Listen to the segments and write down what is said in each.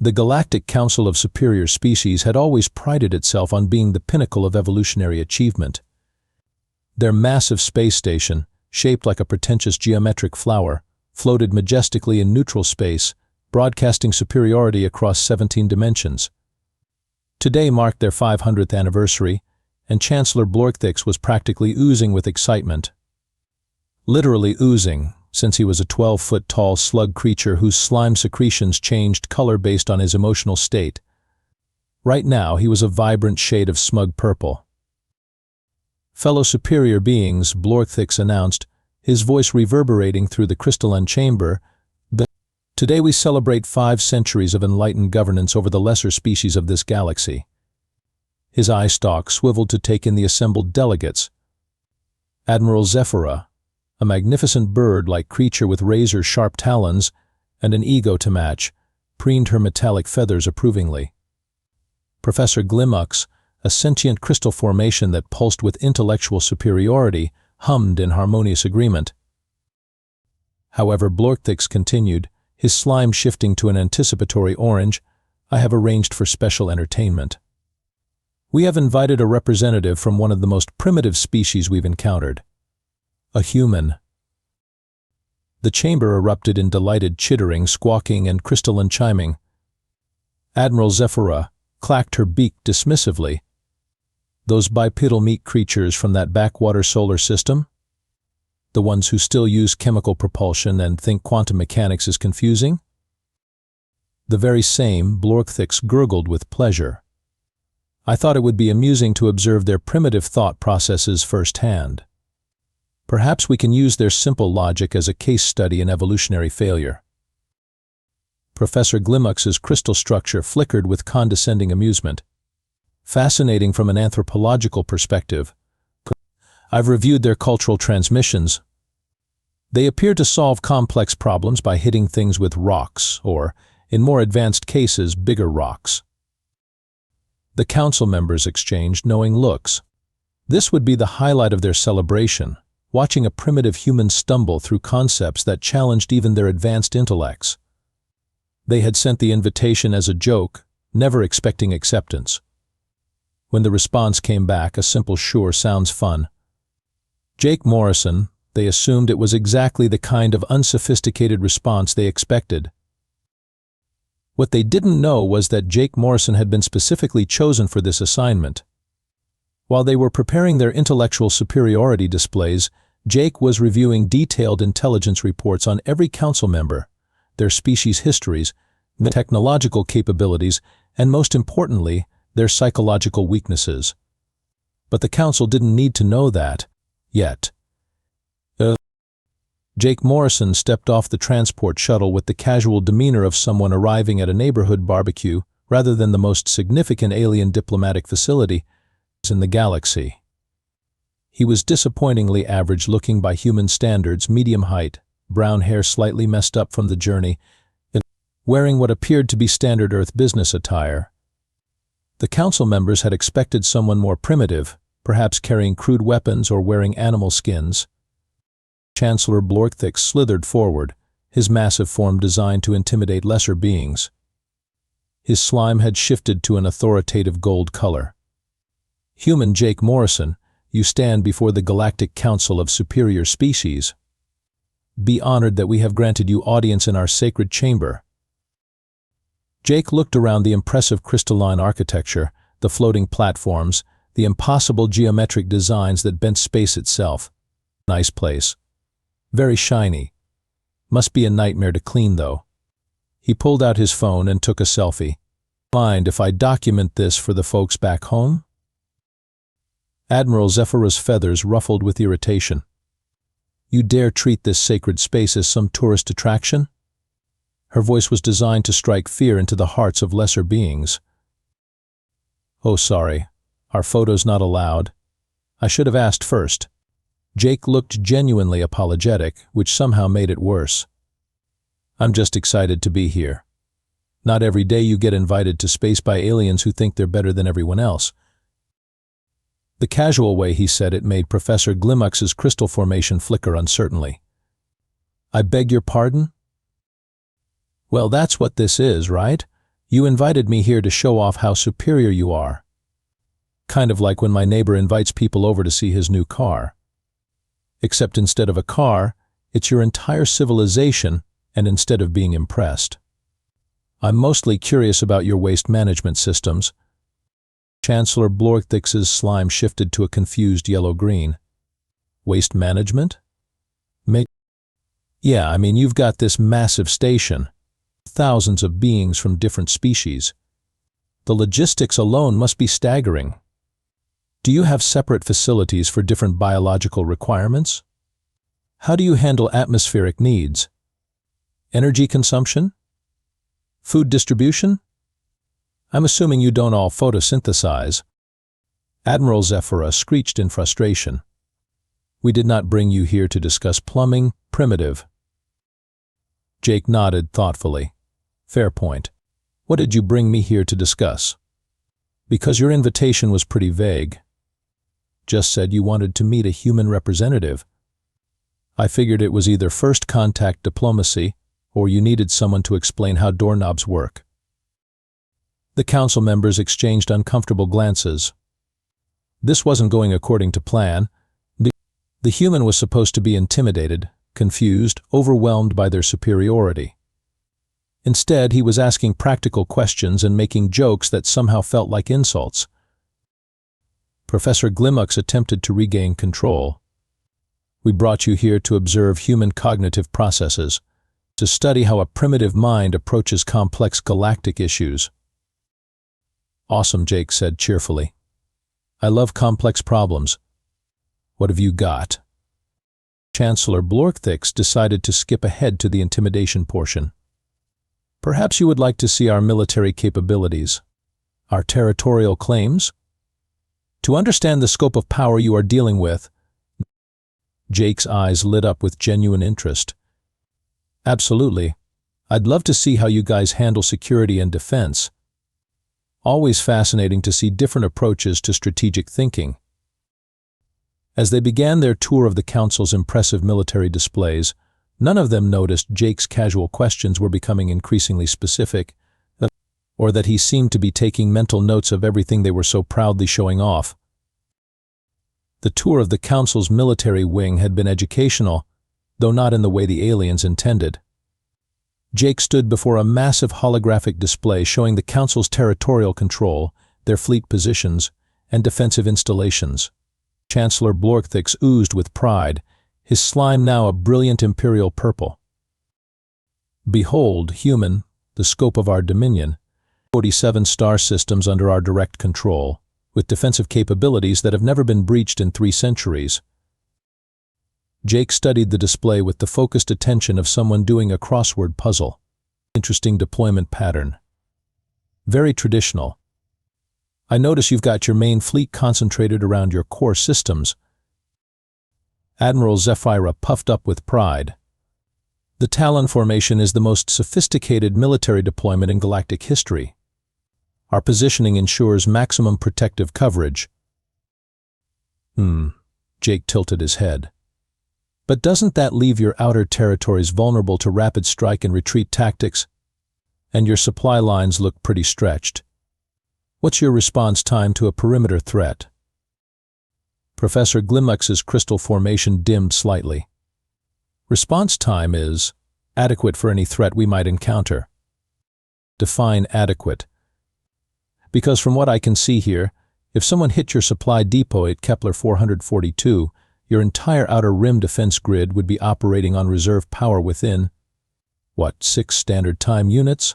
The Galactic Council of Superior Species had always prided itself on being the pinnacle of evolutionary achievement. Their massive space station, shaped like a pretentious geometric flower, floated majestically in neutral space, broadcasting superiority across 17 dimensions. Today marked their 500th anniversary, and Chancellor Blorkthix was practically oozing with excitement. Literally oozing, since he was a 12-foot-tall slug creature whose slime secretions changed color based on his emotional state. Right now, he was a vibrant shade of smug purple. "Fellow superior beings," Blorkthix announced, his voice reverberating through the crystalline chamber, "today we celebrate 5 centuries of enlightened governance over the lesser species of this galaxy." His eye stalk swiveled to take in the assembled delegates. Admiral Zephyra, a magnificent bird-like creature with razor-sharp talons and an ego to match, preened her metallic feathers approvingly. Professor Glimux, a sentient crystal formation that pulsed with intellectual superiority, hummed in harmonious agreement. However, Blorkthix continued, his slime shifting to an anticipatory orange, "I have arranged for special entertainment. We have invited a representative from one of the most primitive species we've encountered. A human." The chamber erupted in delighted chittering, squawking, and crystalline chiming. Admiral Zephyra clacked her beak dismissively. "Those bipedal meat creatures from that backwater solar system? The ones who still use chemical propulsion and think quantum mechanics is confusing?" "The very same," Blorkthix gurgled with pleasure. "I thought it would be amusing to observe their primitive thought processes firsthand. Perhaps we can use their simple logic as a case study in evolutionary failure." Professor Glimux's crystal structure flickered with condescending amusement. "Fascinating from an anthropological perspective. I've reviewed their cultural transmissions. They appear to solve complex problems by hitting things with rocks, or, in more advanced cases, bigger rocks." The council members exchanged knowing looks. This would be the highlight of their celebration, watching a primitive human stumble through concepts that challenged even their advanced intellects. They had sent the invitation as a joke, never expecting acceptance. When the response came back, a simple "sure, sounds fun." Jake Morrison, they assumed it was exactly the kind of unsophisticated response they expected. What they didn't know was that Jake Morrison had been specifically chosen for this assignment. While they were preparing their intellectual superiority displays, Jake was reviewing detailed intelligence reports on every council member, their species histories, their technological capabilities, and most importantly, their psychological weaknesses. But the council didn't need to know that, yet. Jake Morrison stepped off the transport shuttle with the casual demeanor of someone arriving at a neighborhood barbecue rather than the most significant alien diplomatic facility in the galaxy. He was disappointingly average-looking by human standards, medium height, brown hair slightly messed up from the journey, wearing what appeared to be standard Earth business attire. The council members had expected someone more primitive, perhaps carrying crude weapons or wearing animal skins. Chancellor Blorkthix slithered forward, his massive form designed to intimidate lesser beings. His slime had shifted to an authoritative gold color. "Human Jake Morrison, you stand before the Galactic Council of Superior Species. Be honored that we have granted you audience in our sacred chamber." Jake looked around the impressive crystalline architecture, the floating platforms, the impossible geometric designs that bent space itself. Nice place. Very shiny. Must be a nightmare to clean, though. He pulled out his phone and took a selfie. "Mind if I document this for the folks back home?" Admiral Zephyra's feathers ruffled with irritation. "You dare treat this sacred space as some tourist attraction?" Her voice was designed to strike fear into the hearts of lesser beings. "Oh, sorry. Our photos not allowed. I should have asked first." Jake looked genuinely apologetic, which somehow made it worse. "I'm just excited to be here. Not every day you get invited to space by aliens who think they're better than everyone else." The casual way he said it made Professor Glimux's crystal formation flicker uncertainly. "I beg your pardon?" "Well, that's what this is, right? You invited me here to show off how superior you are. Kind of like when my neighbor invites people over to see his new car. Except instead of a car, it's your entire civilization, and instead of being impressed. I'm mostly curious about your waste management systems. Chancellor Blorthix's slime shifted to a confused yellow-green. Waste management? Yeah, I mean, you've got this massive station. Thousands of beings from different species. The logistics alone must be staggering. Do you have separate facilities for different biological requirements? How do you handle atmospheric needs? Energy consumption? Food distribution? I'm assuming you don't all photosynthesize. Admiral Zephyra screeched in frustration. We did not bring you here to discuss plumbing, primitive. Jake nodded thoughtfully. Fair point. What did you bring me here to discuss? Because your invitation was pretty vague. Just said you wanted to meet a human representative. I figured it was either first contact diplomacy, or you needed someone to explain how doorknobs work. The council members exchanged uncomfortable glances. This wasn't going according to plan. The human was supposed to be intimidated, confused, overwhelmed by their superiority. Instead, he was asking practical questions and making jokes that somehow felt like insults. Professor Glimux attempted to regain control. We brought you here to observe human cognitive processes, to study how a primitive mind approaches complex galactic issues. Awesome, Jake said cheerfully. I love complex problems. What have you got? Chancellor Blorthix decided to skip ahead to the intimidation portion. Perhaps you would like to see our military capabilities, our territorial claims? To understand the scope of power you are dealing with, Jake's eyes lit up with genuine interest. Absolutely. I'd love to see how you guys handle security and defense. Always fascinating to see different approaches to strategic thinking. As they began their tour of the Council's impressive military displays, none of them noticed Jake's casual questions were becoming increasingly specific, or that he seemed to be taking mental notes of everything they were so proudly showing off. The tour of the Council's military wing had been educational, though not in the way the aliens intended. Jake stood before a massive holographic display showing the Council's territorial control, their fleet positions, and defensive installations. Chancellor Blorthix oozed with pride, his slime now a brilliant imperial purple. Behold, human, the scope of our dominion, 47 star systems under our direct control, with defensive capabilities that have never been breached in 3 centuries. Jake studied the display with the focused attention of someone doing a crossword puzzle. Interesting deployment pattern. Very traditional. I notice you've got your main fleet concentrated around your core systems. Admiral Zephyra puffed up with pride. The Talon formation is the most sophisticated military deployment in galactic history. Our positioning ensures maximum protective coverage. Jake tilted his head. But doesn't that leave your outer territories vulnerable to rapid strike and retreat tactics? And your supply lines look pretty stretched. What's your response time to a perimeter threat? Professor Glimux's crystal formation dimmed slightly. Response time is adequate for any threat we might encounter. Define adequate. Because from what I can see here, if someone hit your supply depot at Kepler 442, your entire outer rim defense grid would be operating on reserve power within, 6 standard time units?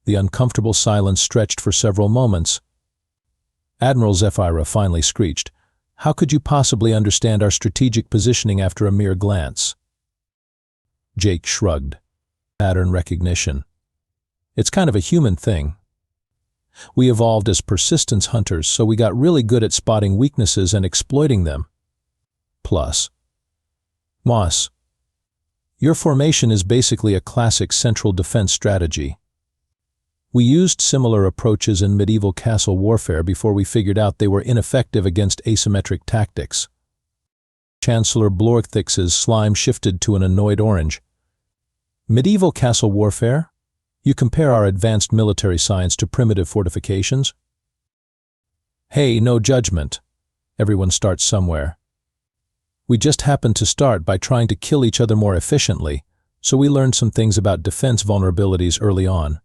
The uncomfortable silence stretched for several moments. Admiral Zephyra finally screeched, "How could you possibly understand our strategic positioning after a mere glance?" Jake shrugged. Pattern recognition. It's kind of a human thing. We evolved as persistence hunters, so we got really good at spotting weaknesses and exploiting them. Plus, Moss, your formation is basically a classic central defense strategy. We used similar approaches in medieval castle warfare before we figured out they were ineffective against asymmetric tactics. Chancellor Blorthix's slime shifted to an annoyed orange. Medieval castle warfare? You compare our advanced military science to primitive fortifications? Hey, no judgment. Everyone starts somewhere. We just happened to start by trying to kill each other more efficiently, so we learned some things about defense vulnerabilities early on.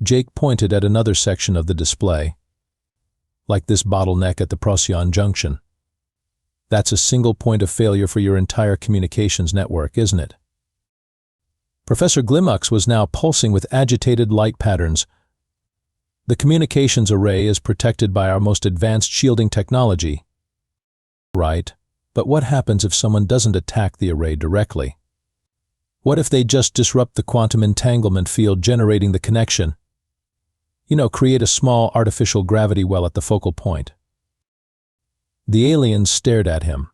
Jake pointed at another section of the display. Like this bottleneck at the Procyon junction. That's a single point of failure for your entire communications network, isn't it? Professor Glimux was now pulsing with agitated light patterns. The communications array is protected by our most advanced shielding technology. Right, but what happens if someone doesn't attack the array directly? What if they just disrupt the quantum entanglement field generating the connection? Create a small artificial gravity well at the focal point. The aliens stared at him.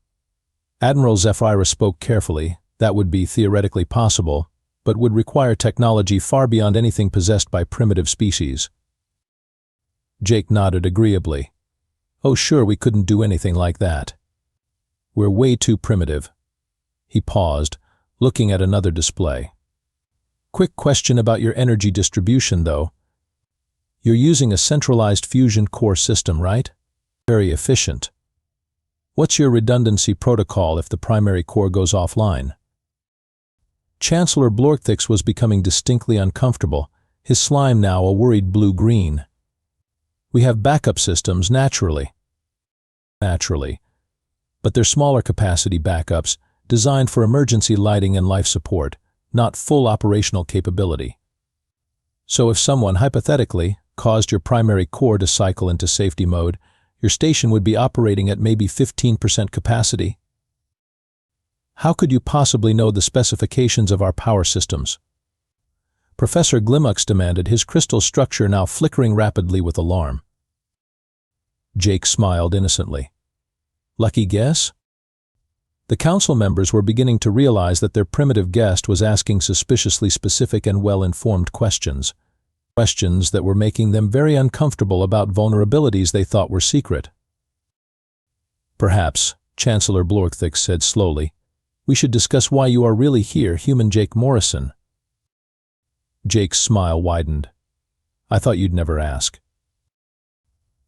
Admiral Zephyra spoke carefully. That would be theoretically possible, but would require technology far beyond anything possessed by primitive species. Jake nodded agreeably. Oh sure, we couldn't do anything like that. We're way too primitive. He paused, looking at another display. Quick question about your energy distribution, though. You're using a centralized fusion core system, right? Very efficient. What's your redundancy protocol if the primary core goes offline? Chancellor Blorktix was becoming distinctly uncomfortable, his slime now a worried blue-green. We have backup systems, naturally. But they're smaller capacity backups, designed for emergency lighting and life support, not full operational capability. So if someone, hypothetically, caused your primary core to cycle into safety mode, your station would be operating at maybe 15% capacity. How could you possibly know the specifications of our power systems? Professor Glimux demanded, his crystal structure now flickering rapidly with alarm. Jake smiled innocently. Lucky guess? The council members were beginning to realize that their primitive guest was asking suspiciously specific and well-informed questions. Questions that were making them very uncomfortable about vulnerabilities they thought were secret. Perhaps, Chancellor Blorktix said slowly, we should discuss why you are really here, human Jake Morrison. Jake's smile widened. I thought you'd never ask.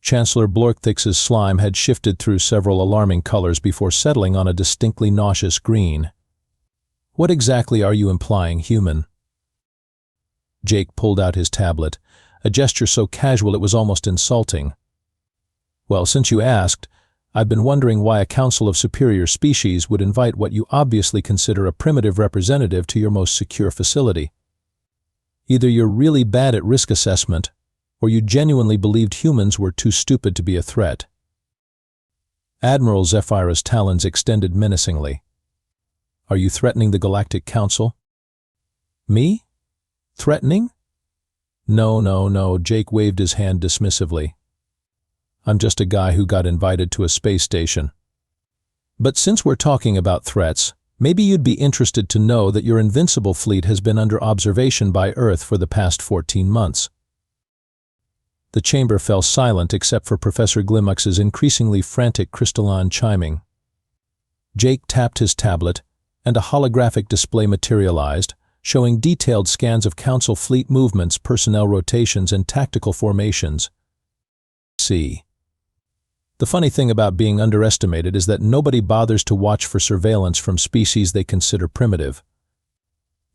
Chancellor Blorktix's slime had shifted through several alarming colors before settling on a distinctly nauseous green. What exactly are you implying, human? Jake pulled out his tablet, a gesture so casual it was almost insulting. Well, since you asked, I've been wondering why a council of superior species would invite what you obviously consider a primitive representative to your most secure facility. Either you're really bad at risk assessment, or you genuinely believed humans were too stupid to be a threat. Admiral Zephyra's talons extended menacingly. Are you threatening the Galactic Council? Me? Threatening? No, Jake waved his hand dismissively. I'm just a guy who got invited to a space station. But since we're talking about threats, maybe you'd be interested to know that your invincible fleet has been under observation by Earth for the past 14 months. The chamber fell silent except for Professor Glimux's increasingly frantic crystalline chiming. Jake tapped his tablet, and a holographic display materialized, showing detailed scans of Council fleet movements, personnel rotations, and tactical formations. See. The funny thing about being underestimated is that nobody bothers to watch for surveillance from species they consider primitive.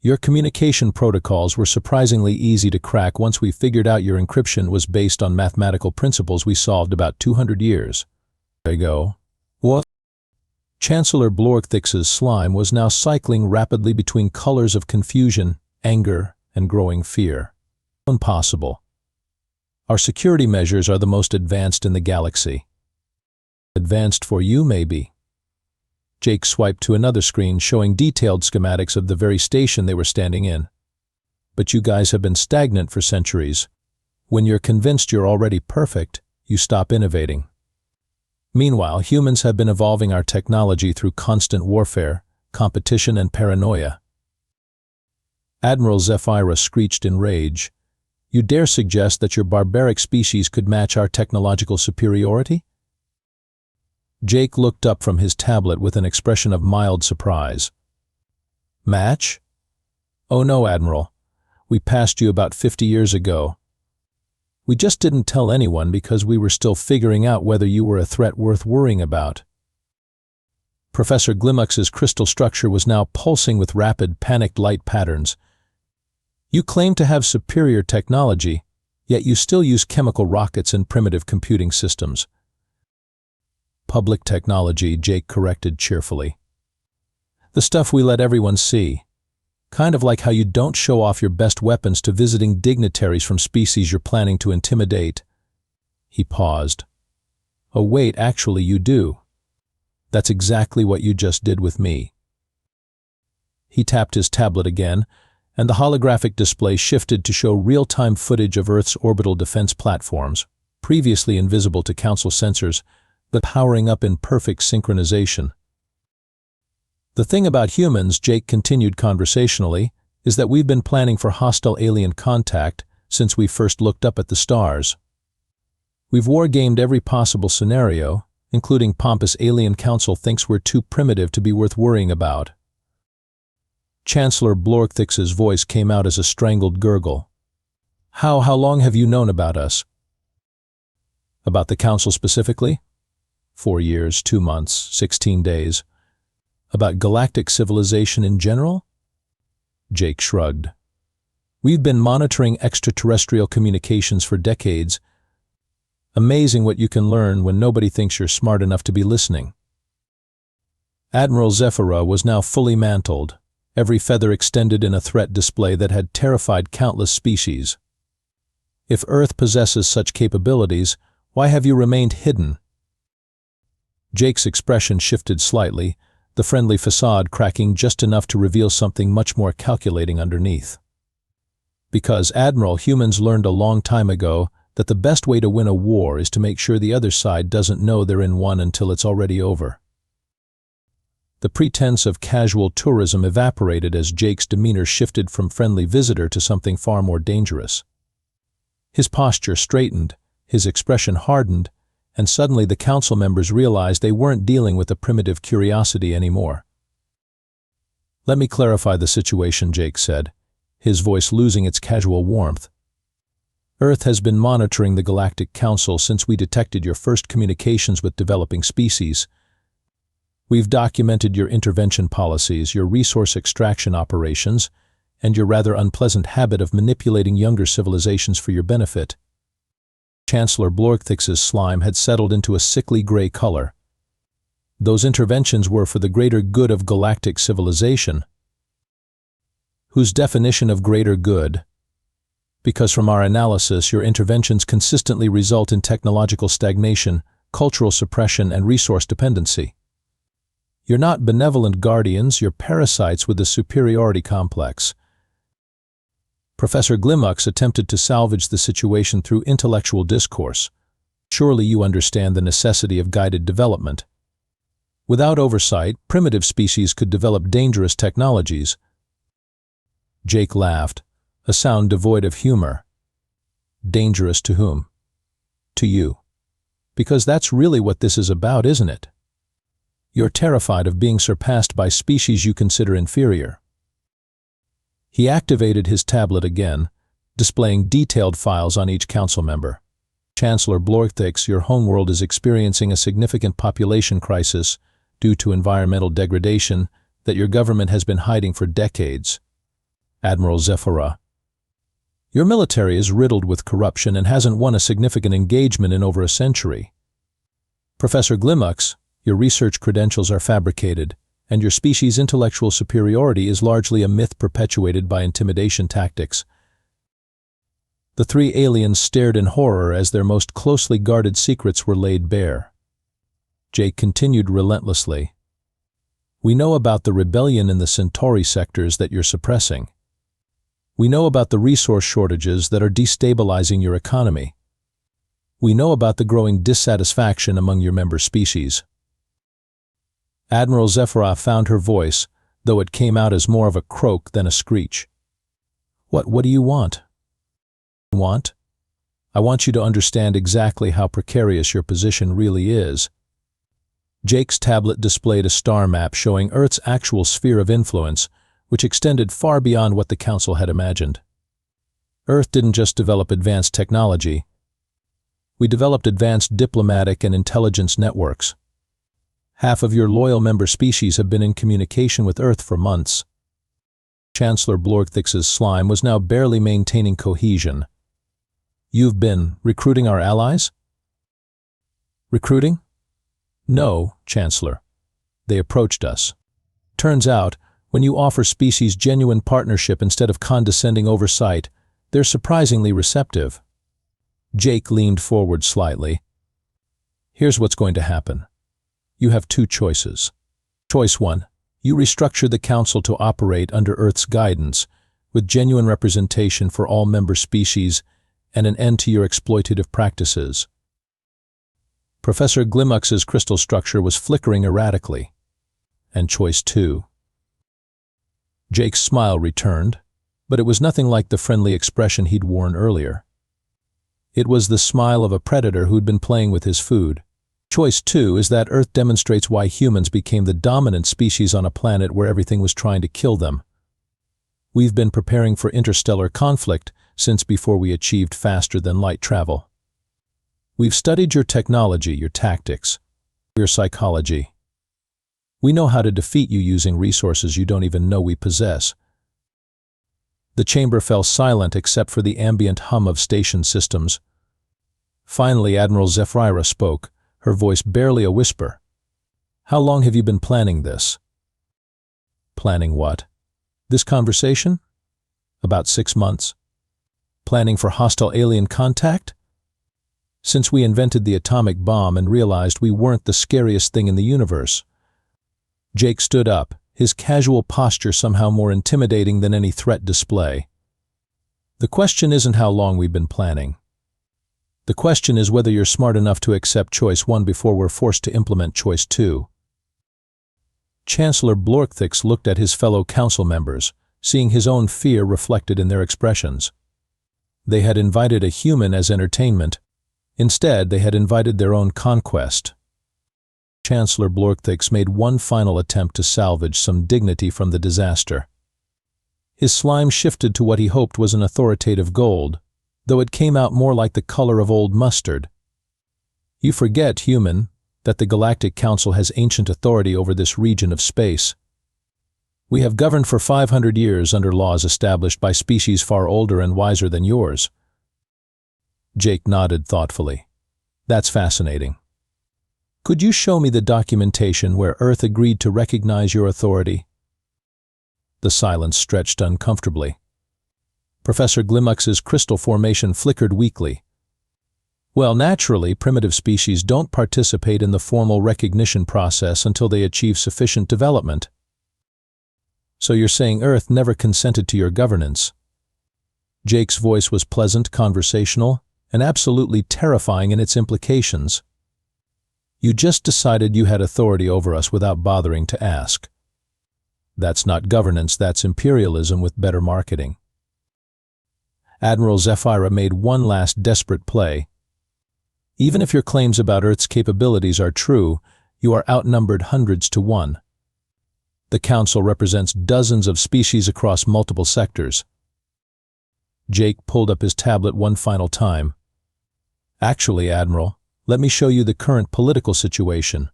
Your communication protocols were surprisingly easy to crack once we figured out your encryption was based on mathematical principles we solved about 200 years ago. What? Chancellor Blorktix's slime was now cycling rapidly between colors of confusion, anger, and growing fear. Impossible. Our security measures are the most advanced in the galaxy. Advanced for you, maybe. Jake swiped to another screen showing detailed schematics of the very station they were standing in. But you guys have been stagnant for centuries. When you're convinced you're already perfect, you stop innovating. Meanwhile, humans have been evolving our technology through constant warfare, competition, and paranoia. Admiral Zephyra screeched in rage. You dare suggest that your barbaric species could match our technological superiority? Jake looked up from his tablet with an expression of mild surprise. Match? Oh no, Admiral. We passed you about 50 years ago. We just didn't tell anyone because we were still figuring out whether you were a threat worth worrying about. Professor Glimux's crystal structure was now pulsing with rapid, panicked light patterns. You claim to have superior technology, yet you still use chemical rockets and primitive computing systems. Public technology, Jake corrected cheerfully. The stuff we let everyone see. Kind of like how you don't show off your best weapons to visiting dignitaries from species you're planning to intimidate. He paused. Oh wait, actually you do. That's exactly what you just did with me. He tapped his tablet again, and the holographic display shifted to show real-time footage of Earth's orbital defense platforms, previously invisible to Council sensors, but powering up in perfect synchronization. The thing about humans, Jake continued conversationally, is that we've been planning for hostile alien contact since we first looked up at the stars. We've wargamed every possible scenario, including pompous alien council thinks we're too primitive to be worth worrying about. Chancellor Blorkthix's voice came out as a strangled gurgle. How long have you known about us? About the council specifically? 4 years, 2 months, 16 days. About galactic civilization in general? Jake shrugged. We've been monitoring extraterrestrial communications for decades. Amazing what you can learn when nobody thinks you're smart enough to be listening. Admiral Zephyra was now fully mantled, every feather extended in a threat display that had terrified countless species. If Earth possesses such capabilities, why have you remained hidden? Jake's expression shifted slightly, the friendly facade cracking just enough to reveal something much more calculating underneath. Because, Admiral, humans learned a long time ago that the best way to win a war is to make sure the other side doesn't know they're in one until it's already over. The pretense of casual tourism evaporated as Jake's demeanor shifted from friendly visitor to something far more dangerous. His posture straightened, his expression hardened, and suddenly the council members realized they weren't dealing with a primitive curiosity anymore. Let me clarify the situation, Jake said, his voice losing its casual warmth. Earth has been monitoring the Galactic Council since we detected your first communications with developing species. We've documented your intervention policies, your resource extraction operations, and your rather unpleasant habit of manipulating younger civilizations for your benefit. Chancellor Blorkthix's slime had settled into a sickly gray color. Those interventions were for the greater good of galactic civilization. Whose definition of greater good? Because from our analysis, your interventions consistently result in technological stagnation, cultural suppression, and resource dependency. You're not benevolent guardians, you're parasites with a superiority complex. Professor Glimux attempted to salvage the situation through intellectual discourse. Surely you understand the necessity of guided development. Without oversight, primitive species could develop dangerous technologies. Jake laughed, a sound devoid of humor. Dangerous to whom? To you. Because that's really what this is about, isn't it? You're terrified of being surpassed by species you consider inferior. He activated his tablet again, displaying detailed files on each council member. Chancellor Blorkthix, your homeworld is experiencing a significant population crisis due to environmental degradation that your government has been hiding for decades. Admiral Zephyra, your military is riddled with corruption and hasn't won a significant engagement in over a century. Professor Glimux, your research credentials are fabricated, and your species' intellectual superiority is largely a myth perpetuated by intimidation tactics. The three aliens stared in horror as their most closely guarded secrets were laid bare. Jake continued relentlessly. We know about the rebellion in the Centauri sectors that you're suppressing. We know about the resource shortages that are destabilizing your economy. We know about the growing dissatisfaction among your member species. Admiral Zephyra found her voice, though it came out as more of a croak than a screech. What do you want? Want? I want you to understand exactly how precarious your position really is. Jake's tablet displayed a star map showing Earth's actual sphere of influence, which extended far beyond what the Council had imagined. Earth didn't just develop advanced technology. We developed advanced diplomatic and intelligence networks. Half of your loyal member species have been in communication with Earth for months. Chancellor Blorgthix's slime was now barely maintaining cohesion. You've been recruiting our allies? Recruiting? No, Chancellor. They approached us. Turns out, when you offer species genuine partnership instead of condescending oversight, they're surprisingly receptive. Jake leaned forward slightly. Here's what's going to happen. You have two choices. Choice 1. You restructure the Council to operate under Earth's guidance, with genuine representation for all member species and an end to your exploitative practices. Professor Glimux's crystal structure was flickering erratically. And choice 2. Jake's smile returned, but it was nothing like the friendly expression he'd worn earlier. It was the smile of a predator who'd been playing with his food. Choice 2 is that Earth demonstrates why humans became the dominant species on a planet where everything was trying to kill them. We've been preparing for interstellar conflict since before we achieved faster-than-light travel. We've studied your technology, your tactics, your psychology. We know how to defeat you using resources you don't even know we possess. The chamber fell silent except for the ambient hum of station systems. Finally, Admiral Zephyra spoke, her voice barely a whisper. How long have you been planning this? Planning what? This conversation? About 6 months. Planning for hostile alien contact? Since we invented the atomic bomb and realized we weren't the scariest thing in the universe. Jake stood up, his casual posture somehow more intimidating than any threat display. The question isn't how long we've been planning. The question is whether you're smart enough to accept choice 1 before we're forced to implement choice 2. Chancellor Blorgthix looked at his fellow council members, seeing his own fear reflected in their expressions. They had invited a human as entertainment. Instead, they had invited their own conquest. Chancellor Blorgthix made one final attempt to salvage some dignity from the disaster. His slime shifted to what he hoped was an authoritative gold, though it came out more like the color of old mustard. You forget, human, that the Galactic Council has ancient authority over this region of space. We have governed for 500 years under laws established by species far older and wiser than yours. Jake nodded thoughtfully. That's fascinating. Could you show me the documentation where Earth agreed to recognize your authority? The silence stretched uncomfortably. Professor Glimux's crystal formation flickered weakly. Well, naturally, primitive species don't participate in the formal recognition process until they achieve sufficient development. So you're saying Earth never consented to your governance? Jake's voice was pleasant, conversational, and absolutely terrifying in its implications. You just decided you had authority over us without bothering to ask. That's not governance, that's imperialism with better marketing. Admiral Zephyra made one last desperate play. Even if your claims about Earth's capabilities are true, you are outnumbered hundreds to 1. The Council represents dozens of species across multiple sectors. Jake pulled up his tablet one final time. Actually, Admiral, let me show you the current political situation.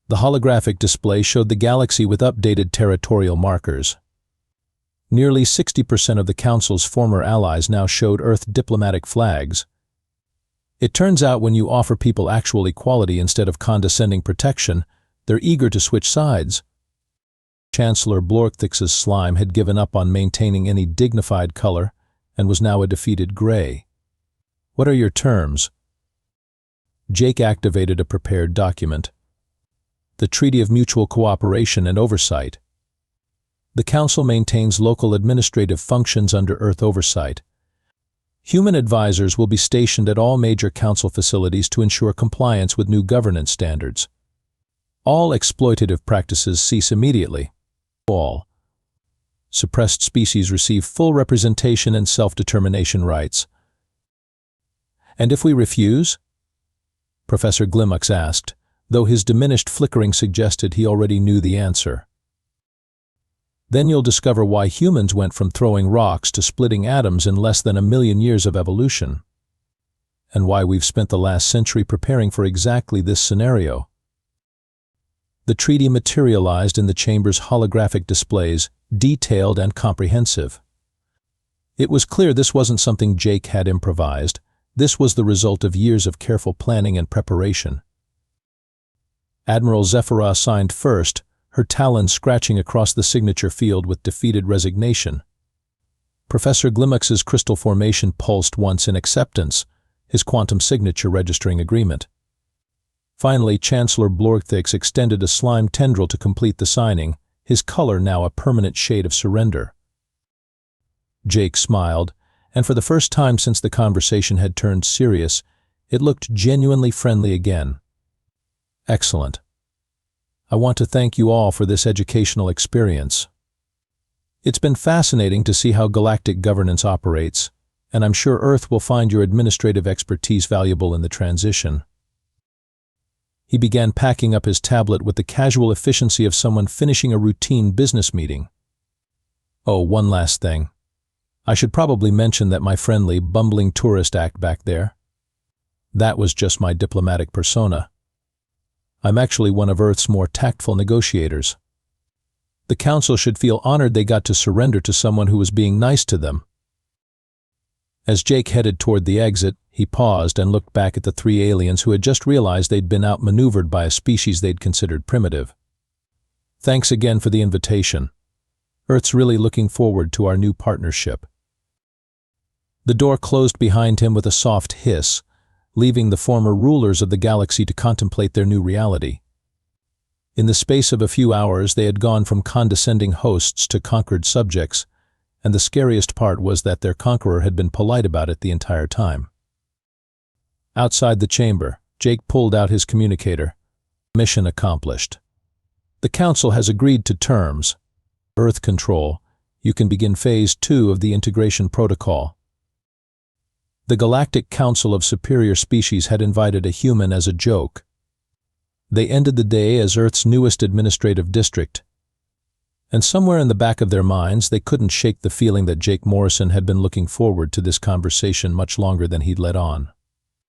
The holographic display showed the galaxy with updated territorial markers. Nearly 60% of the Council's former allies now showed Earth diplomatic flags. It turns out when you offer people actual equality instead of condescending protection, they're eager to switch sides. Chancellor Blorgthix's slime had given up on maintaining any dignified color and was now a defeated gray. What are your terms? Jake activated a prepared document. The Treaty of Mutual Cooperation and Oversight. The Council maintains local administrative functions under Earth oversight. Human advisors will be stationed at all major Council facilities to ensure compliance with new governance standards. All exploitative practices cease immediately. All suppressed species receive full representation and self-determination rights. And if we refuse? Professor Glimux asked, though his diminished flickering suggested he already knew the answer. Then you'll discover why humans went from throwing rocks to splitting atoms in less than 1,000,000 years of evolution, and why we've spent the last century preparing for exactly this scenario. The treaty materialized in the chamber's holographic displays, detailed and comprehensive. It was clear this wasn't something Jake had improvised. This was the result of years of careful planning and preparation. Admiral Zephyra signed first, her talons scratching across the signature field with defeated resignation. Professor Glimax's crystal formation pulsed once in acceptance, his quantum signature registering agreement. Finally, Chancellor Blorgthix extended a slime tendril to complete the signing, his color now a permanent shade of surrender. Jake smiled, and for the first time since the conversation had turned serious, it looked genuinely friendly again. Excellent. I want to thank you all for this educational experience. It's been fascinating to see how galactic governance operates, and I'm sure Earth will find your administrative expertise valuable in the transition. He began packing up his tablet with the casual efficiency of someone finishing a routine business meeting. Oh, one last thing. I should probably mention that my friendly, bumbling tourist act back there, that was just my diplomatic persona. I'm actually one of Earth's more tactful negotiators. The Council should feel honored they got to surrender to someone who was being nice to them. As Jake headed toward the exit, he paused and looked back at the three aliens who had just realized they'd been outmaneuvered by a species they'd considered primitive. Thanks again for the invitation. Earth's really looking forward to our new partnership. The door closed behind him with a soft hiss, leaving the former rulers of the galaxy to contemplate their new reality. In the space of a few hours, they had gone from condescending hosts to conquered subjects, and the scariest part was that their conqueror had been polite about it the entire time. Outside the chamber, Jake pulled out his communicator. Mission accomplished. The Council has agreed to terms. Earth Control, you can begin Phase 2 of the integration protocol. The Galactic Council of Superior Species had invited a human as a joke. They ended the day as Earth's newest administrative district. And somewhere in the back of their minds, they couldn't shake the feeling that Jake Morrison had been looking forward to this conversation much longer than he'd let on.